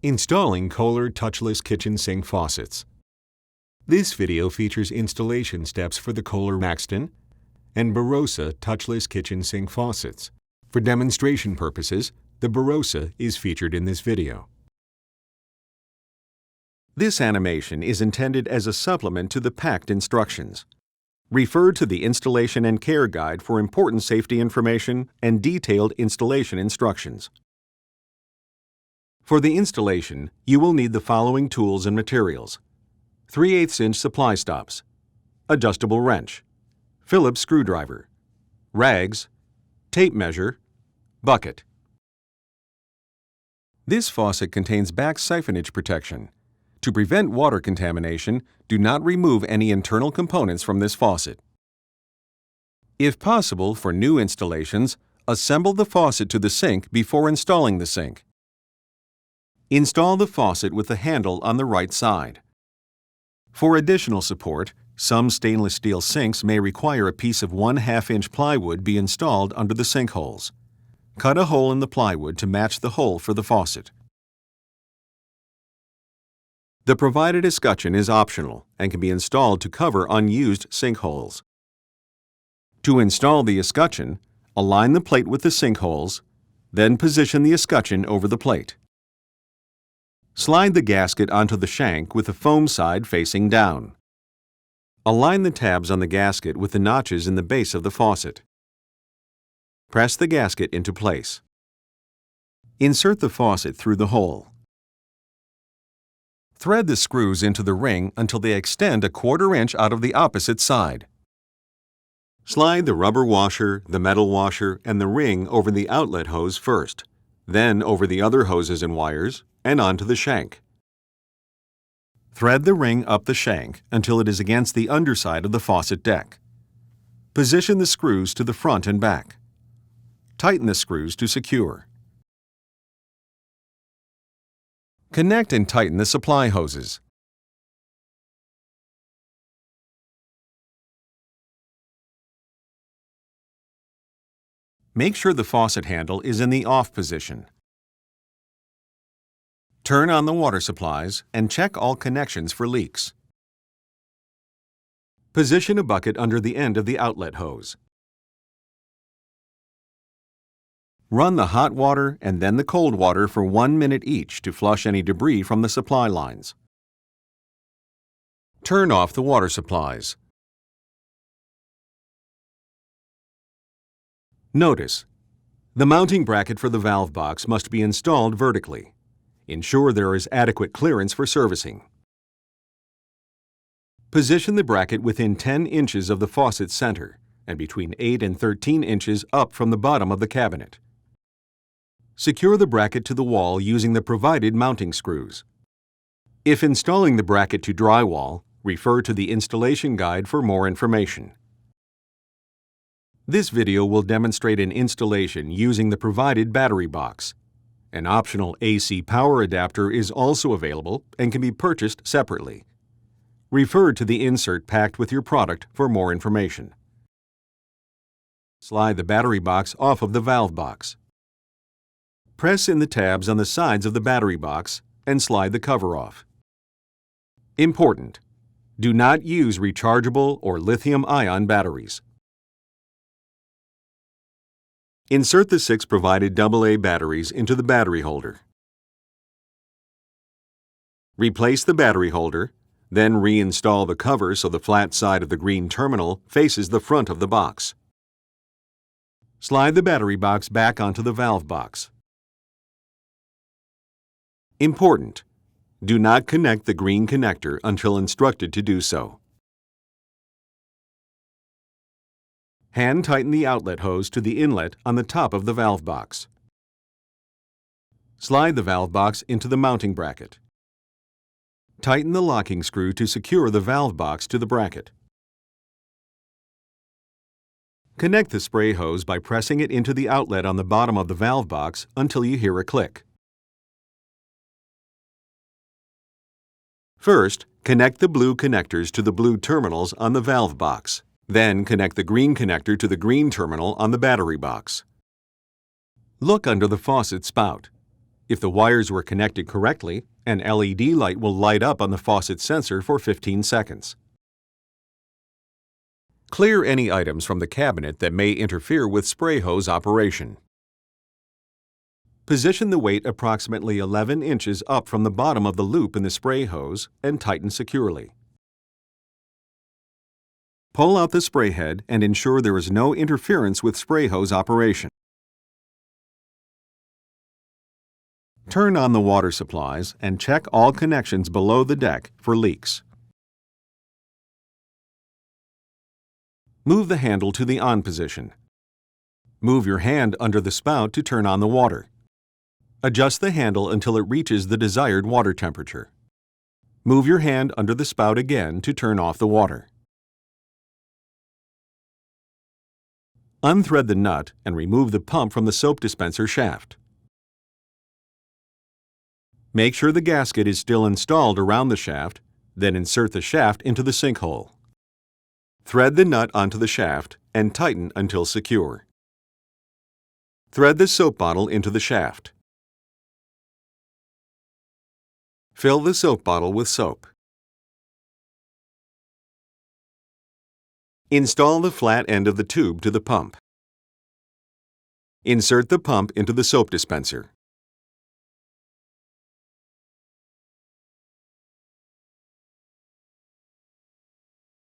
Installing KOHLER Touchless Kitchen Sink Faucets. This video features installation steps for the KOHLER Maxton and Barossa Touchless Kitchen Sink Faucets. For demonstration purposes, the Barossa is featured in this video. This animation is intended as a supplement to the packed instructions. Refer to the installation and care guide for important safety information and detailed installation instructions. For the installation, you will need the following tools and materials: 3/8" supply stops, adjustable wrench, Phillips screwdriver, rags, tape measure, bucket. This faucet contains back siphonage protection. To prevent water contamination, do not remove any internal components from this faucet. If possible, for new installations, assemble the faucet to the sink before installing the sink. Install the faucet with the handle on the right side. For additional support, some stainless steel sinks may require a piece of 1/2" plywood be installed under the sink holes. Cut a hole in the plywood to match the hole for the faucet. The provided escutcheon is optional and can be installed to cover unused sink holes. To install the escutcheon, align the plate with the sink holes, then position the escutcheon over the plate. Slide the gasket onto the shank with the foam side facing down. Align the tabs on the gasket with the notches in the base of the faucet. Press the gasket into place. Insert the faucet through the hole. Thread the screws into the ring until they extend 1/4 inch out of the opposite side. Slide the rubber washer, the metal washer, and the ring over the outlet hose first, then over the other hoses and wires, and onto the shank. Thread the ring up the shank until it is against the underside of the faucet deck. Position the screws to the front and back. Tighten the screws to secure. Connect and tighten the supply hoses. Make sure the faucet handle is in the off position. Turn on the water supplies and check all connections for leaks. Position a bucket under the end of the outlet hose. Run the hot water and then the cold water for 1 minute each to flush any debris from the supply lines. Turn off the water supplies. Notice: the mounting bracket for the valve box must be installed vertically. Ensure there is adequate clearance for servicing. Position the bracket within 10 inches of the faucet center and between 8 and 13 inches up from the bottom of the cabinet. Secure the bracket to the wall using the provided mounting screws. If installing the bracket to drywall, refer to the installation guide for more information. This video will demonstrate an installation using the provided battery box. An optional AC power adapter is also available and can be purchased separately. Refer to the insert packed with your product for more information. Slide the battery box off of the valve box. Press in the tabs on the sides of the battery box and slide the cover off. Important: do not use rechargeable or lithium-ion batteries. Insert the 6 provided AA batteries into the battery holder. Replace the battery holder, then reinstall the cover so the flat side of the green terminal faces the front of the box. Slide the battery box back onto the valve box. Important: do not connect the green connector until instructed to do so. Hand tighten the outlet hose to the inlet on the top of the valve box. Slide the valve box into the mounting bracket. Tighten the locking screw to secure the valve box to the bracket. Connect the spray hose by pressing it into the outlet on the bottom of the valve box until you hear a click. First, connect the blue connectors to the blue terminals on the valve box. Then connect the green connector to the green terminal on the battery box. Look under the faucet spout. If the wires were connected correctly, an LED light will light up on the faucet sensor for 15 seconds. Clear any items from the cabinet that may interfere with spray hose operation. Position the weight approximately 11 inches up from the bottom of the loop in the spray hose and tighten securely. Pull out the spray head and ensure there is no interference with spray hose operation. Turn on the water supplies and check all connections below the deck for leaks. Move the handle to the on position. Move your hand under the spout to turn on the water. Adjust the handle until it reaches the desired water temperature. Move your hand under the spout again to turn off the water. Unthread the nut and remove the pump from the soap dispenser shaft. Make sure the gasket is still installed around the shaft, then insert the shaft into the sinkhole. Thread the nut onto the shaft and tighten until secure. Thread the soap bottle into the shaft. Fill the soap bottle with soap. Install the flat end of the tube to the pump. Insert the pump into the soap dispenser.